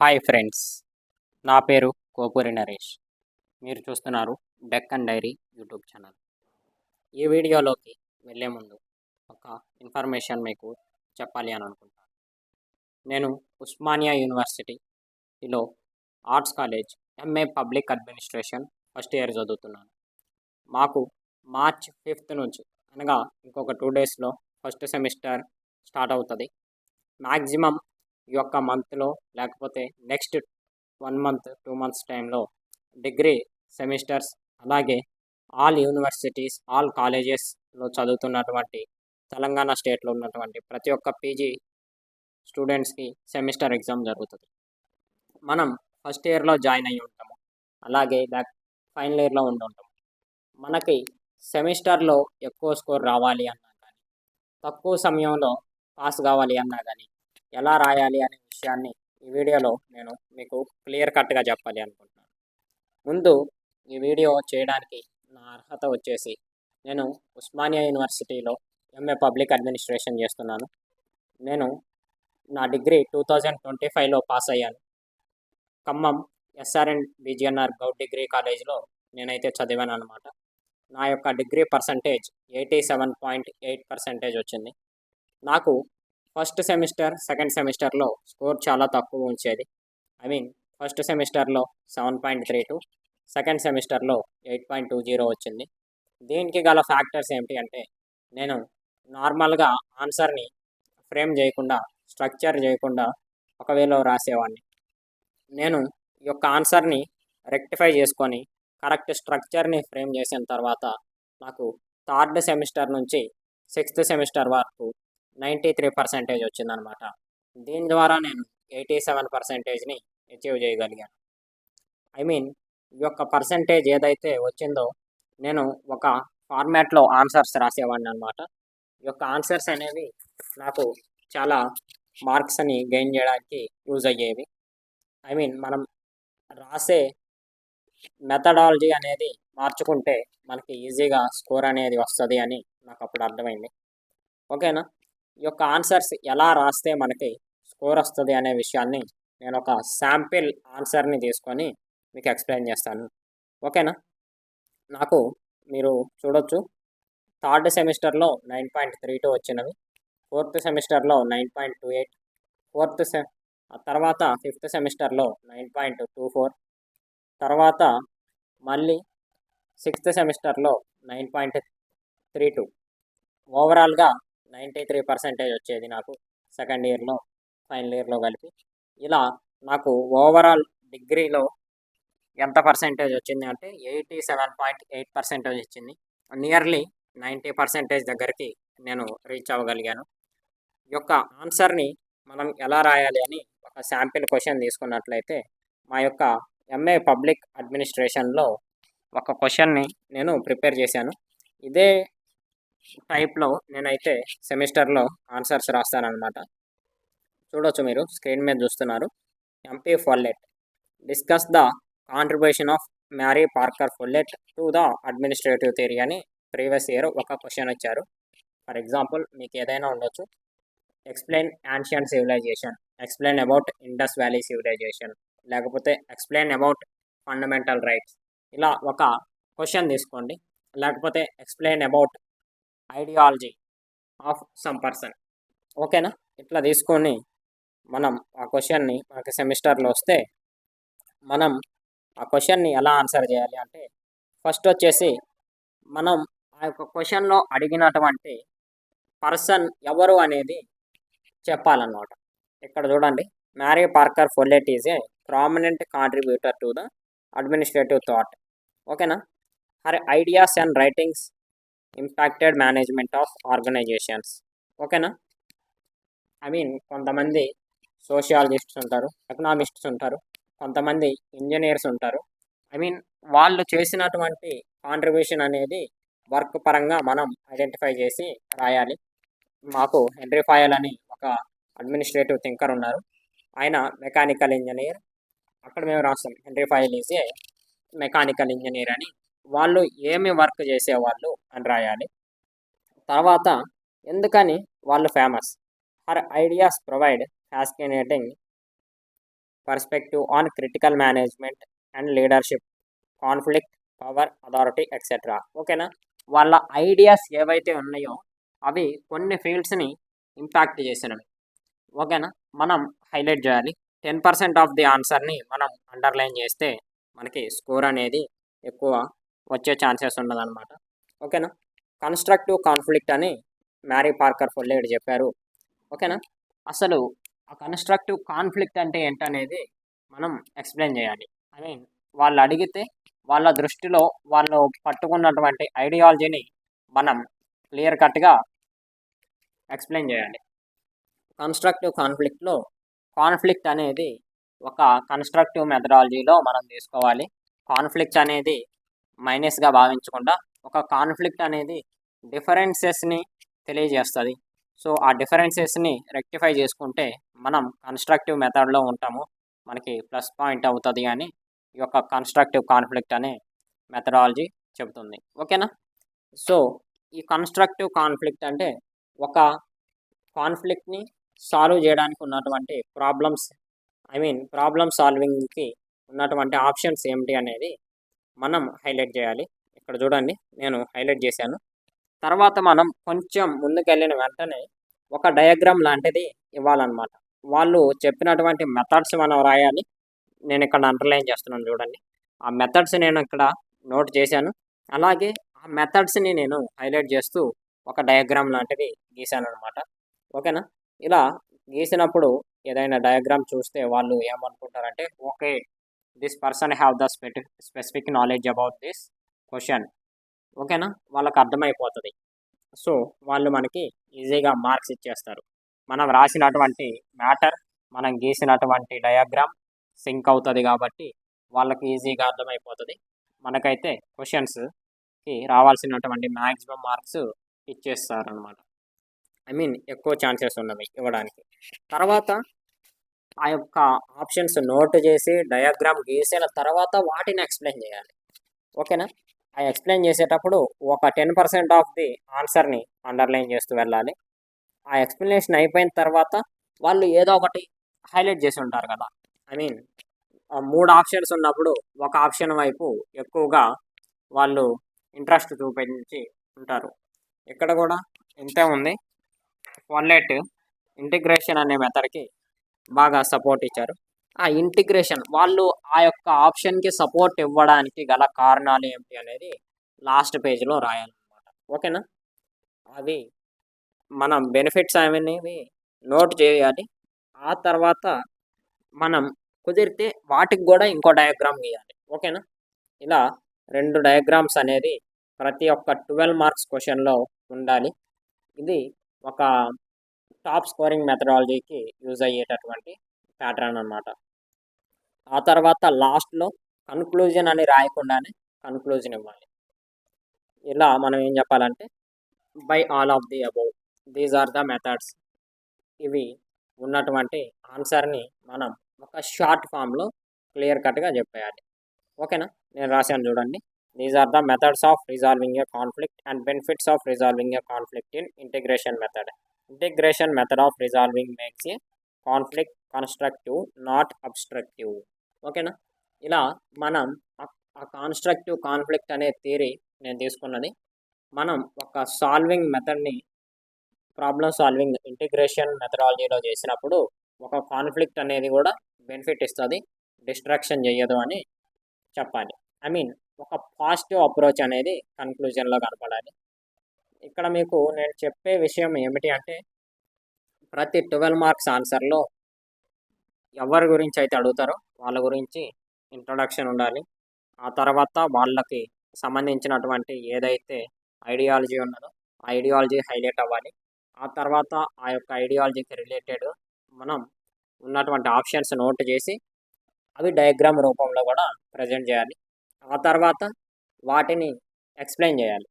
Hi friends, నా పేరు కోపూరి నరేష్. మీరు చూస్తున్నారు డెక్కన్ డైరీ యూట్యూబ్ ఛానల్. ఈ వీడియోలోకి వెళ్ళే ముందు ఒక ఇన్ఫర్మేషన్ మీకు చెప్పాలి అని అనుకుంటాను. నేను ఉస్మానియా యూనివర్సిటీలో arts college MA public administration first year చదువుతున్నాను. మాకు మార్చ్ 5th నుంచి అనగా ఇంకొక 2 డేస్లో ఫస్ట్ సెమిస్టర్ స్టార్ట్ అవుతుంది. మ్యాక్సిమం ఈ యొక్క మంత్లో లేకపోతే నెక్స్ట్ 1 మంత్ 2 మంత్స్ టైంలో డిగ్రీ సెమిస్టర్స్, అలాగే ఆల్ యూనివర్సిటీస్ ఆల్ కాలేజెస్లో చదువుతున్నటువంటి తెలంగాణ స్టేట్లో ఉన్నటువంటి ప్రతి ఒక్క పీజీ స్టూడెంట్స్కి సెమిస్టర్ ఎగ్జామ్ జరుగుతుంది. మనం ఫస్ట్ ఇయర్లో జాయిన్ అయ్యి ఉంటాము, అలాగే ఫైనల్ ఇయర్లో ఉండి ఉంటాము. మనకి సెమిస్టర్లో ఎక్కువ స్కోర్ రావాలి అన్నా కానీ, తక్కువ సమయంలో పాస్ కావాలి అన్నా కానీ ఎలా రాయాలి అనే విషయాన్ని ఈ వీడియోలో నేను మీకు క్లియర్ కట్గా చెప్పాలి అనుకుంటున్నాను. ముందు ఈ వీడియో చేయడానికి నా అర్హత వచ్చేసి నేను ఉస్మానియా యూనివర్సిటీలో ఎంఏ పబ్లిక్ అడ్మినిస్ట్రేషన్ చేస్తున్నాను. నేను నా డిగ్రీ 2025లో పాస్ అయ్యాను. ఖమ్మం ఎస్ఆర్ఎన్ బీజీఎన్ఆర్ గౌడ్ డిగ్రీ కాలేజ్లో నేనైతే చదివాను అనమాట. నా యొక్క డిగ్రీ పర్సంటేజ్ 87.8% వచ్చింది. నాకు ఫస్ట్ సెమిస్టర్ సెకండ్ సెమిస్టర్లో స్కోర్ చాలా తక్కువ ఉంచేది. ఫస్ట్ సెమిస్టర్లో 7.32, సెకండ్ సెమిస్టర్లో 8.20 వచ్చింది. దీనికి గల ఫ్యాక్టర్స్ ఏమిటి అంటే, నేను నార్మల్గా ఆన్సర్ని ఫ్రేమ్ చేయకుండా, స్ట్రక్చర్ చేయకుండా ఒకవేళ రాసేవాడిని. నేను ఈ యొక్క ఆన్సర్ని రెక్టిఫై చేసుకొని కరెక్ట్ స్ట్రక్చర్ని ఫ్రేమ్ చేసిన తర్వాత నాకు థర్డ్ సెమిస్టర్ నుంచి 6th సెమిస్టర్ వరకు 93% వచ్చిందనమాట. దీని ద్వారా నేను 87%ని అచీవ్ చేయగలిగాను. ఈ యొక్క పర్సంటేజ్ ఏదైతే వచ్చిందో నేను ఒక ఫార్మాట్లో ఆన్సర్స్ రాసేవాడిని అనమాట. ఈ యొక్క ఆన్సర్స్ అనేవి నాకు చాలా మార్క్స్ని గెయిన్ చేయడానికి యూజ్ అయ్యేవి. మనం రాసే మెథడాలజీ అనేది మార్చుకుంటే మనకి ఈజీగా స్కోర్ అనేది వస్తుంది అని నాకు అప్పుడు అర్థమైంది. ఓకేనా? ఈ యొక్క ఆన్సర్స్ ఎలా రాస్తే మనకి స్కోర్ వస్తుంది అనే విషయాన్ని నేను ఒక శాంపిల్ ఆన్సర్ని తీసుకొని మీకు ఎక్స్ప్లెయిన్ చేస్తాను. ఓకేనా? నాకు మీరు చూడొచ్చు, థర్డ్ సెమిస్టర్లో 9.32 వచ్చినవి, ఫోర్త్ సెమిస్టర్లో 9.28, తర్వాత 5th సెమిస్టర్లో 9.24, తర్వాత మళ్ళీ 6th సెమిస్టర్లో 9.32. ఓవరాల్గా 93% వచ్చేది నాకు సెకండ్ ఇయర్లో ఫైనల్ ఇయర్లో కలిపి. ఇలా నాకు ఓవరాల్ డిగ్రీలో ఎంత పర్సెంటేజ్ వచ్చింది అంటే 87.8% వచ్చింది. నియర్లీ 90% దగ్గరికి నేను రీచ్ అవ్వగలిగాను. ఈ యొక్క ఆన్సర్ని మనం ఎలా రాయాలి అని ఒక శాంపిల్ క్వశ్చన్ తీసుకున్నట్లయితే, మా యొక్క ఎంఏ పబ్లిక్ అడ్మినిస్ట్రేషన్లో ఒక క్వశ్చన్ని నేను ప్రిపేర్ చేశాను. ఇదే టైప్లో నేనైతే సెమిస్టర్లో ఆన్సర్స్ రాస్తానన్నమాట. చూడొచ్చు, మీరు స్క్రీన్ మీద చూస్తున్నారు. MP Follett discuss the contribution of Mary Parker Follett to the administrative theory అని ప్రీవియస్ ఇయర్ ఒక క్వశ్చన్ ఇచ్చారు. ఫర్ ఎగ్జాంపుల్ మీకు ఏదైనా ఉండొచ్చు, explain ancient civilization, explain about Indus valley civilization, లేకపోతే ఎక్స్ప్లెయిన్ అబౌట్ ఫండమెంటల్ రైట్స్, ఇలా ఒక క్వశ్చన్ తీసుకోండి. లేకపోతే explain about ideology of some person. ఓకేనా? ఇట్లా తీసుకొని మనం ఆ క్వశ్చన్ని మనకి సెమిస్టర్లో వస్తే మనం ఆ క్వశ్చన్ని ఎలా ఆన్సర్ చేయాలి అంటే, ఫస్ట్ వచ్చేసి మనం ఆ యొక్క క్వశ్చన్లో అడిగినటువంటి పర్సన్ ఎవరు అనేది చెప్పాలన్నమాట. ఇక్కడ చూడండి, Mary Parker Follett is a prominent contributor to the administrative thought. ఓకేనా? Her ideas and writings impacted management of organizations. ఓకేనా? కొంతమంది సోషియాలజిస్ట్స్ ఉంటారు, ఎకనామిస్ట్స్ ఉంటారు, కొంతమంది ఇంజనీర్స్ ఉంటారు. వాళ్ళు చేసినటువంటి కాంట్రిబ్యూషన్ అనేది వర్క్ పరంగా మనం ఐడెంటిఫై చేసి రాయాలి. మాకు హెన్రీ ఫయల్ అని ఒక అడ్మినిస్ట్రేటివ్ థింకర్ ఉన్నారు. ఆయన మెకానికల్ ఇంజనీర్. అక్కడ మేము రాస్తాం Henry Fayol is a mechanical engineer అని. వాళ్ళు ఏమి వర్క్ చేసేవాళ్ళు అని రాయాలి. తర్వాత ఎందుకని వాళ్ళు famous, her ideas provide fascinating perspective on critical management and leadership, conflict, power, authority etcetera. ఓకేనా, వాళ్ళ ఐడియాస్ ఏవైతే ఉన్నాయో అవి కొన్ని ఫీల్డ్స్ని ఇంపాక్ట్ చేసినవి. ఓకేనా, మనం హైలైట్ చేయాలి. 10% ఆఫ్ ది ఆన్సర్ని మనం అండర్లైన్ చేస్తే మనకి స్కోర్ అనేది ఎక్కువ వచ్చే ఛాన్సెస్ ఉండదన్నమాట. ఓకేనా, కన్స్ట్రక్టివ్ కాన్ఫ్లిక్ట్ అని మ్యారీ పార్కర్ ఫొల్లేడ్ చెప్పారు. ఓకేనా, అసలు ఆ కన్స్ట్రక్టివ్ కాన్ఫ్లిక్ట్ అంటే ఏంటనేది మనం ఎక్స్ప్లెయిన్ చేయాలి. ఐ మీన్ వాళ్ళు అడిగితే వాళ్ళ దృష్టిలో వాళ్ళు పట్టుకున్నటువంటి ఐడియాలజీని మనం క్లియర్ కట్గా ఎక్స్ప్లెయిన్ చేయాలి. కన్స్ట్రక్టివ్ కాన్ఫ్లిక్ట్లో కాన్ఫ్లిక్ట్ అనేది ఒక కన్స్ట్రక్టివ్ మెథడాలజీలో మనం తీసుకోవాలి. కాన్ఫ్లిక్ట్ అనేది మైనస్గా భావించకుండా ఒక కాన్ఫ్లిక్ట్ అనేది డిఫరెన్సెస్ని తెలియజేస్తుంది. సో ఆ డిఫరెన్సెస్ని రెక్టిఫై చేసుకుంటే మనం కన్స్ట్రక్టివ్ మెథడ్లో ఉంటాము, మనకి ప్లస్ పాయింట్ అవుతుంది అని ఈ యొక్క కన్స్ట్రక్టివ్ కాన్ఫ్లిక్ట్ అనే మెథడాలజీ చెబుతుంది. ఓకేనా, సో ఈ కన్స్ట్రక్టివ్ కాన్ఫ్లిక్ట్ అంటే ఒక కాన్ఫ్లిక్ట్ని సాల్వ్ చేయడానికి ఉన్నటువంటి ప్రాబ్లమ్ సాల్వింగ్కి ఉన్నటువంటి ఆప్షన్స్ ఏమిటి అనేది మనం హైలైట్ చేయాలి. ఇక్కడ చూడండి, నేను హైలైట్ చేశాను. తర్వాత మనం కొంచెం ముందుకెళ్ళిన వెంటనే ఒక డయాగ్రామ్ లాంటిది ఇవ్వాలన్నమాట. వాళ్ళు చెప్పినటువంటి మెథడ్స్ మనం రాయాలి. నేను ఇక్కడ అండర్లైన్ చేస్తున్నాను చూడండి. ఆ మెథడ్స్ నేను ఇక్కడ నోట్ చేశాను. అలాగే ఆ మెథడ్స్ని నేను హైలైట్ చేస్తూ ఒక డయాగ్రామ్ లాంటిది గీశాను అనమాట. ఓకేనా, ఇలా గీసినప్పుడు ఏదైనా డయాగ్రామ్ చూస్తే వాళ్ళు ఏమనుకుంటారంటే, okay this person have the specific knowledge about this question. ఓకేనా, వాళ్ళకి అర్థమైపోతుంది. సో వాళ్ళు మనకి ఈజీగా మార్క్స్ ఇచ్చేస్తారు. మనం రాసినటువంటి మ్యాటర్, మనం గీసినటువంటి డయాగ్రామ్ సింక్ అవుతుంది కాబట్టి వాళ్ళకి ఈజీగా అర్థమైపోతుంది. మనకైతే క్వశ్చన్స్కి రావాల్సినటువంటి మ్యాక్సిమం మార్క్స్ ఇచ్చేస్తారనమాట. ఎక్కువ ఛాన్సెస్ ఉన్నవి ఇవ్వడానికి. తర్వాత ఆ యొక్క ఆప్షన్స్ నోట్ చేసి డయాగ్రామ్ గీసిన తర్వాత వాటిని ఎక్స్ప్లెయిన్ చేయాలి. ఓకేనా, ఆ ఎక్స్ప్లెయిన్ చేసేటప్పుడు ఒక 10% ఆఫ్ ది ఆన్సర్ని అండర్లైన్ చేస్తూ వెళ్ళాలి. ఆ ఎక్స్ప్లెనేషన్ అయిపోయిన తర్వాత వాళ్ళు ఏదో ఒకటి హైలైట్ చేసి ఉంటారు కదా. 3 ఆప్షన్స్ ఉన్నప్పుడు ఒక ఆప్షన్ వైపు ఎక్కువగా వాళ్ళు ఇంట్రెస్ట్ చూపించి ఉంటారు. ఇక్కడ కూడా ఇంతే ఉంది. ఫొల్లెట్ ఇంటిగ్రేషన్ అనే మెథడ్కి బాగా సపోర్ట్ ఇచ్చారు. ఆ ఇంటిగ్రేషన్ వాళ్ళు ఆ యొక్క ఆప్షన్కి సపోర్ట్ ఇవ్వడానికి గల కారణాలు ఏమిటి అనేది లాస్ట్ పేజ్లో రాయాలన్నమాట. ఓకేనా, అవి మనం బెనిఫిట్స్ అనేవి నోట్ చేయాలి. ఆ తర్వాత మనం కుదిరితే వాటికి కూడా ఇంకో డయాగ్రామ్ గీయాలి. ఓకేనా, ఇలా 2 డయాగ్రామ్స్ అనేది ప్రతి ఒక్క 12 మార్క్స్ క్వశ్చన్లో ఉండాలి. ఇది ఒక టాప్ స్కోరింగ్ మెథడాలజీకి యూజ్ అయ్యేటటువంటి ప్యాటర్న్ అన్నమాట. ఆ తర్వాత లాస్ట్లో కన్క్లూజన్ అని రాయకుండానే కన్క్లూజన్ ఇవ్వాలి. ఇలా మనం ఏం చెప్పాలంటే, by all of the above these are the methods. ఇవి ఉన్నటువంటి ఆన్సర్ని మనం ఒక షార్ట్ ఫామ్లో క్లియర్ కట్గా చెప్పేయాలి. ఓకేనా, నేను రాశాను చూడండి. These are the methods of resolving a conflict and benefits of resolving a conflict in integration method. Integration method of resolving makes a conflict constructive, not obstructive. ఓకేనా, ఇలా మనం ఆ కాన్స్ట్రక్టివ్ కాన్ఫ్లిక్ట్ అనే థియరీ నేను తీసుకున్నది. మనం ఒక సాల్వింగ్ మెథడ్ని ప్రాబ్లమ్ సాల్వింగ్ ఇంటిగ్రేషన్ మెథడాలజీలో చేసినప్పుడు ఒక కాన్ఫ్లిక్ట్ అనేది కూడా బెనిఫిట్ ఇస్తుంది, డిస్ట్రాక్షన్ చేయదు అని చెప్పాలి. ఒక పాజిటివ్ అప్రోచ్ అనేది కన్క్లూజన్లో కనపడాలి. ఇక్కడ మీకు నేను చెప్పే విషయం ఏమిటి అంటే, ప్రతి 12 మార్క్స్ ఆన్సర్లో ఎవరి గురించి అయితే అడుగుతారో వాళ్ళ గురించి ఇంట్రొడక్షన్ ఉండాలి. ఆ తర్వాత వాళ్ళకి సంబంధించినటువంటి ఏదైతే ఐడియాలజీ ఉన్నదో ఆ ఐడియాలజీ హైలైట్ అవ్వాలి. ఆ తర్వాత ఆ యొక్క ఐడియాలజీకి రిలేటెడ్ మనం ఉన్నటువంటి ఆప్షన్స్ నోట్ చేసి అవి డయాగ్రామ్ రూపంలో కూడా ప్రజెంట్ చేయాలి. ఆ తర్వాత వాటిని ఎక్స్ప్లెయిన్ చేయాలి.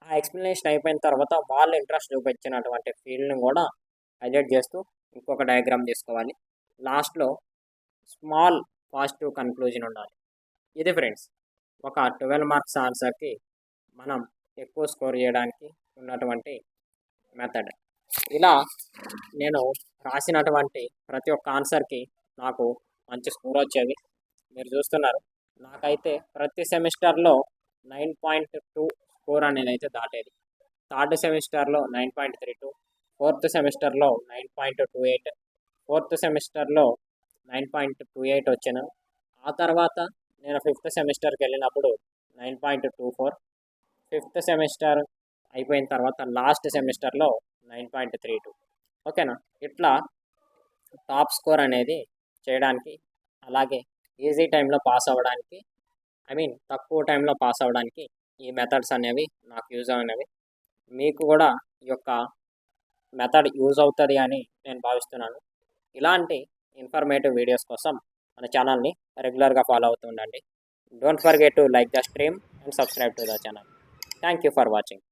ఆ ఎక్స్ప్లెనేషన్ అయిపోయిన తర్వాత వాళ్ళు ఇంట్రెస్ట్ చూపించినటువంటి ఫీల్డ్ని కూడా హైలైట్ చేస్తూ ఇంకొక డయాగ్రామ్ తీసుకోవాలి. లాస్ట్లో స్మాల్ పాజిటివ్ కన్క్లూజన్ ఉండాలి. ఇది ఫ్రెండ్స్ ఒక 12 మార్క్స్ ఆన్సర్కి మనం ఎక్కువ స్కోర్ చేయడానికి ఉన్నటువంటి మెథడ్. ఇలా నేను రాసినటువంటి ప్రతి ఒక్క ఆన్సర్కి నాకు మంచి స్కోర్ వచ్చేది. మీరు చూస్తున్నారు, నాకైతే ప్రతి సెమిస్టర్లో 9.2 స్కోర్ అనేది అయితే దాటేది. థర్డ్ సెమిస్టర్లో 9.32, ఫోర్త్ సెమిస్టర్లో 9.28, ఫోర్త్ సెమిస్టర్లో 9.28 వచ్చాను. ఆ తర్వాత నేను ఫిఫ్త్ సెమిస్టర్కి వెళ్ళినప్పుడు 9.24, ఫిఫ్త్ సెమిస్టర్ అయిపోయిన తర్వాత లాస్ట్ సెమిస్టర్లో 9.32. ఓకేనా, ఇట్లా టాప్ స్కోర్ అనేది చేయడానికి, అలాగే ఈజీ టైంలో పాస్ అవ్వడానికి, తక్కువ టైంలో పాస్ అవ్వడానికి ఈ మెథడ్స్ అనేవి నాకు యూజ్ అయినవి. మీకు కూడా ఈ యొక్క మెథడ్ యూజ్ అవుతుంది అని నేను భావిస్తున్నాను. ఇలాంటి ఇన్ఫర్మేటివ్ వీడియోస్ కోసం మన ఛానల్ని రెగ్యులర్గా ఫాలో అవుతూ ఉండండి. Don't forget to like the stream and subscribe to the channel. Thank you for watching.